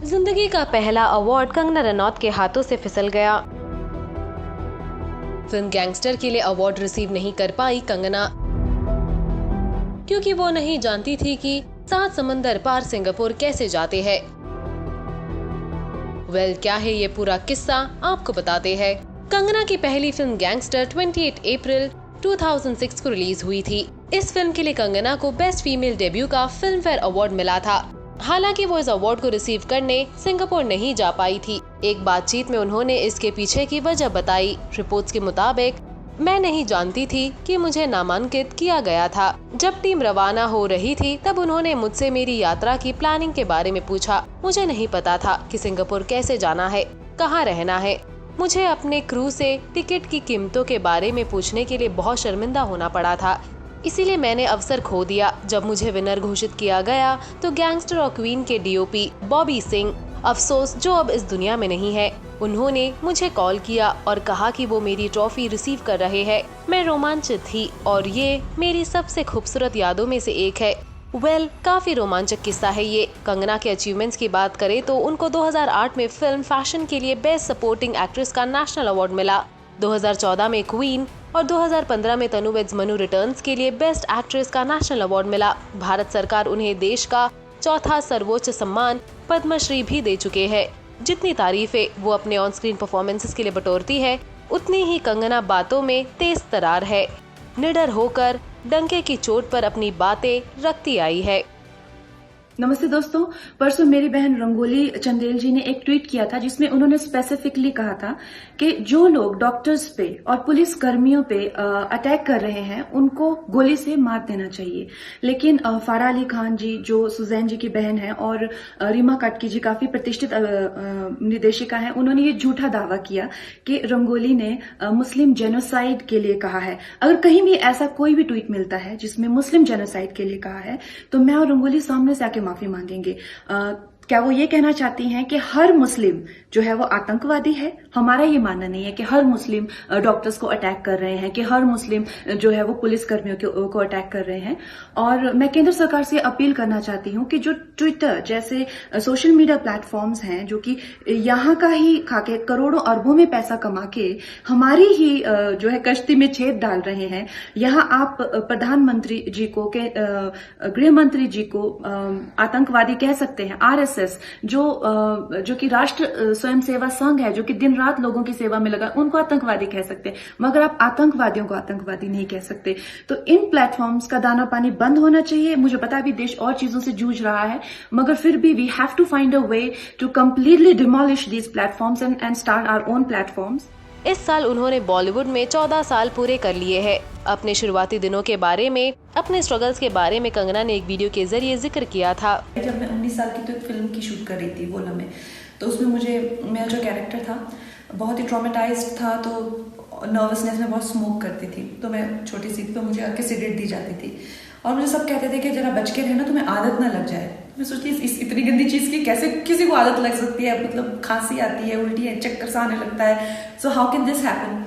जिंदगी का पहला अवार्ड कंगना रनौत के हाथों से फिसल गया। फिल्म गैंगस्टर के लिए अवार्ड रिसीव नहीं कर पाई कंगना, क्योंकि वो नहीं जानती थी कि 7 समंदर पार सिंगापुर कैसे जाते हैं। क्या है ये पूरा किस्सा, आपको बताते हैं। कंगना की पहली फिल्म गैंगस्टर 28 अप्रैल 2006 को रिलीज हुई थी। इस फिल्म के लिए कंगना को बेस्ट फीमेल डेब्यू का फिल्म फेयर अवार्ड मिला था। हालांकि वो इस अवार्ड को रिसीव करने सिंगापुर नहीं जा पाई थी। एक बातचीत में उन्होंने इसके पीछे की वजह बताई। रिपोर्ट्स के मुताबिक, मैं नहीं जानती थी कि मुझे नामांकित किया गया था। जब टीम रवाना हो रही थी तब उन्होंने मुझसे मेरी यात्रा की प्लानिंग के बारे में पूछा। मुझे नहीं पता था कि सिंगापुर कैसे जाना है, कहाँ रहना है। मुझे अपने क्रू से टिकट की कीमतों के बारे में पूछने के लिए बहुत शर्मिंदा होना पड़ा था, इसीलिए मैंने अवसर खो दिया। जब मुझे विनर घोषित किया गया तो गैंगस्टर और क्वीन के डीओपी बॉबी सिंह, अफसोस जो अब इस दुनिया में नहीं है, उन्होंने मुझे कॉल किया और कहा कि वो मेरी ट्रॉफी रिसीव कर रहे हैं। मैं रोमांचित थी और ये मेरी सबसे खूबसूरत यादों में से एक है। काफी रोमांचक किस्सा है ये। कंगना के अचीवमेंट्स की बात करें तो उनको 2008 में फिल्म फैशन के लिए बेस्ट सपोर्टिंग एक्ट्रेस का नेशनल अवार्ड मिला। 2014 में क्वीन और 2015 में तनु वेड्स मनु रिटर्न्स के लिए बेस्ट एक्ट्रेस का नेशनल अवार्ड मिला। भारत सरकार उन्हें देश का चौथा सर्वोच्च सम्मान पद्मश्री भी दे चुके हैं। जितनी तारीफें वो अपने ऑन स्क्रीन परफॉर्मेंसेस के लिए बटोरती है, उतनी ही कंगना बातों में तेज तरार है। निडर होकर डंके की चोट पर अपनी बातें रखती आई है। नमस्ते दोस्तों, परसों मेरी बहन रंगोली चंदेल जी ने एक ट्वीट किया था जिसमें उन्होंने स्पेसिफिकली कहा था कि जो लोग डॉक्टर्स पे और पुलिस कर्मियों पे अटैक कर रहे हैं उनको गोली से मार देना चाहिए। लेकिन फारा अली खान जी जो सुजैन जी की बहन है और रीमा काटकी जी काफी प्रतिष्ठित निर्देशिका है, उन्होंने ये झूठा दावा किया कि रंगोली ने मुस्लिम जेनोसाइड के लिए कहा है। अगर कहीं भी ऐसा कोई भी ट्वीट मिलता है जिसमें मुस्लिम जेनोसाइड के लिए कहा है तो मैं और रंगोली सामने से आके माफी मांगेंगे। क्या वो ये कहना चाहती हैं कि हर मुस्लिम जो है वो आतंकवादी है? हमारा ये मानना नहीं है कि हर मुस्लिम डॉक्टर्स को अटैक कर रहे हैं, कि हर मुस्लिम जो है वो पुलिस कर्मियों को अटैक कर रहे हैं। और मैं केंद्र सरकार से अपील करना चाहती हूँ कि जो ट्विटर जैसे सोशल मीडिया प्लेटफॉर्म्स हैं जो कि यहाँ का ही खाके करोड़ों अरबों में पैसा कमा के हमारी ही जो है कश्ती में छेद डाल रहे हैं, यहाँ आप प्रधानमंत्री जी को गृह मंत्री जी को आतंकवादी कह सकते हैं। RSS जो कि राष्ट्र स्वयं सेवा संघ है, जो कि दिन रात लोगों की सेवा में लगा, उनको आतंकवादी कह सकते हैं, मगर आप आतंकवादियों को आतंकवादी नहीं कह सकते। तो इन प्लेटफॉर्म्स का दाना पानी बंद होना चाहिए। मुझे पता है अभी देश और चीजों से जूझ रहा है, मगर फिर भी we have to find a way to completely demolish these platforms and start our own platforms. इस साल उन्होंने बॉलीवुड में 14 साल पूरे कर लिए हैं। अपने शुरुआती दिनों के बारे में, अपने स्ट्रगल्स के बारे में कंगना ने एक वीडियो के जरिए जिक्र किया था। जब मैं 19 साल की तो एक फिल्म की शूट कर रही थी वोला में, तो उसमें मेरा जो कैरेक्टर था बहुत ही ट्रॉमेटाइज्ड था, तो नर्वसनेस में बहुत स्मोक करती थी। तो मैं छोटी सी थी तो मुझे आके सिगरेट दी जाती थी और मुझे सब कहते थे कि जरा बच के रहना, तुम्हें आदत ना लग जाए। मैं सोचती इस इतनी गंदी चीज़ की कैसे किसी को आदत लग सकती है? मतलब खांसी आती है, उल्टी है, चक्कर सा आने लगता है, so how can this happen?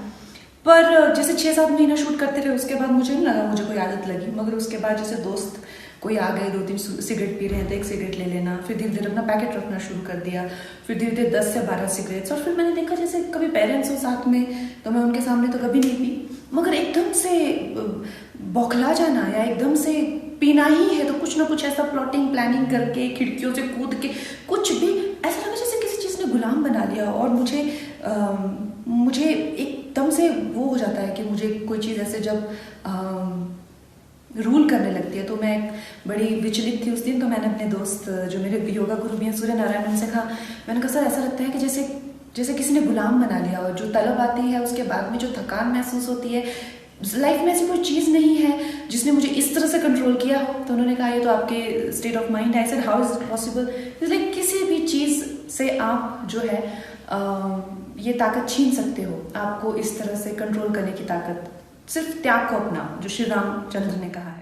पर जैसे 6-7 महीना शूट करते रहे, उसके बाद मुझे नहीं लगा मुझे कोई आदत लगी। मगर उसके बाद जैसे दोस्त कोई आ गए, 2-3 सिगरेट पी रहे हैं तो एक सिगरेट ले लेना, फिर धीरे धीरे अपना पैकेट रखना शुरू कर दिया, फिर धीरे धीरे 10 से 12 सिगरेट्स। और फिर मैंने देखा जैसे कभी पेरेंट्स हो साथ में तो मैं उनके सामने तो कभी नहीं पी, मगर एकदम से बौखला जाना या एकदम से पीना ही है तो कुछ ना कुछ ऐसा प्लॉटिंग प्लानिंग करके खिड़कियों से कूद के कुछ भी ऐसा लगा जैसे किसी चीज़ ने गुलाम बना लिया। और मुझे एकदम से वो हो जाता है कि मुझे कोई चीज़ ऐसे जब रूल करने लगती है तो मैं बड़ी विचलित थी उस दिन। तो मैंने अपने दोस्त जो मेरे योगा गुरु भी हैं सूर्य नारायण, उनसे कहा, मैंने कहा सर ऐसा लगता है कि जैसे किसी ने गुलाम बना लिया और जो तलब आती है उसके बाद में जो थकान महसूस होती है, लाइफ में ऐसी कोई चीज़ नहीं है जिसने मुझे इस तरह से कंट्रोल किया हो। तो उन्होंने कहा ये तो आपके स्टेट ऑफ माइंड है। I said how is it possible? Like किसी भी चीज़ से आप जो है ये ताकत छीन सकते हो, आपको इस तरह से कंट्रोल करने की ताकत। सिर्फ त्याग को अपना, जो श्री रामचंद्र ने कहा है।